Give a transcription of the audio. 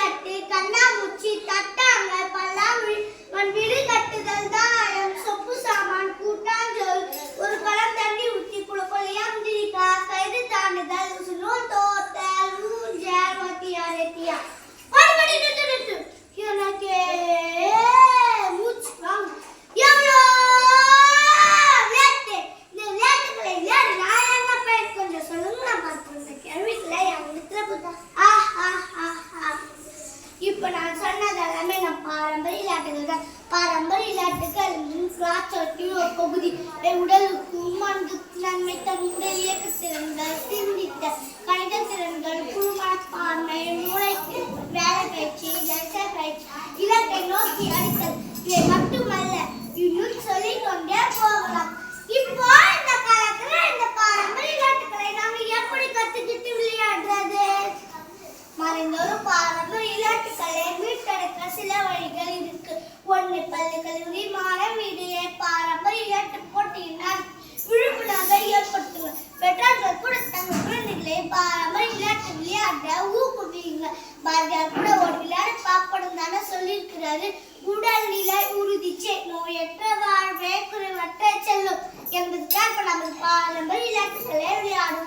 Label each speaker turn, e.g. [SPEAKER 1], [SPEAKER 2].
[SPEAKER 1] விளையாட்டு கண்ணாமூச்சி தட்டாங்கள் பல்லாங்குழி வீடு கட்டுதல் தாயம் சொப்பு சாமான் கூட்டாஞ்சோல் ஒரு பழம் தண்ணி ஊற்றி குளப்பொழியாம் திரிக்கா கயிறு தாண்டுதல் நூல் தோத்தல் ஊஞ்சல் வத்தியார் எத்தியா ஒருபடி நிறுத்து நிறுத்து எனக்கே மூச்சு வாங்க எவ்வளோ விளையாட்டு இந்த விளையாட்டுகளை விளையாடு நான் என்ன பயிர் கொஞ்சம் சொல்லுங்க நான் பார்த்து இந்த கேள்விக்குள்ள என் இடத்துல போட்டா இப்போ நான் சொன்னது எல்லாமே நான் பாரம்பரிய விளையாட்டுகள் தான். பாரம்பரிய விளையாட்டுகள் ராட்சத்தின் ஒரு பகுதி. உடலுக்கு மனதுக்கு நன்மை தரும் உடல் இயக்க திறன்கள் சிந்தித்த கணித திறன்கள் குழுமனப்பான்மை மூளைக்கு வேலை பயிற்சி தசை பயிற்சி இலக்கை நோக்கி அடித்தல் இதை மட்டுமல்ல இன்னும் சொல்லிக்கொண்டே போகலாம். இப்போ இந்த காலத்துல இந்த பாரம்பரிய விளையாட்டுகளை நாங்க எப்படி கத்துக்கிட்டு விளையாடுறது? மறைந்தோறும் பாரம்பரிய விளையாட்டுகளை மீட்டெடுக்க சில வழிகள் இருக்கு. ஒன்று, பள்ளி கல்லூரி மாணவியிடையே பாரம்பரிய விளையாட்டு போட்டியினால் விழிப்புணர்வை ஏற்படுத்துங்க. பெற்றோர்கள் கூட தங்கள் குழந்தைகளை பாரம்பரிய விளையாட்டு விளையாட ஊக்குவிங்க. பாரதியார் கூட ஒரு விளையாட்டு பாப்படம் தானே சொல்லியிருக்கிறாரு. உடல்நிலை உறுதிச்சே நோயற்ற வாழ்வே குறைவற்ற செல்லும் என்பதுக்காக நம்ம பாரம்பரிய விளையாட்டுகளை விளையாடுவோம்.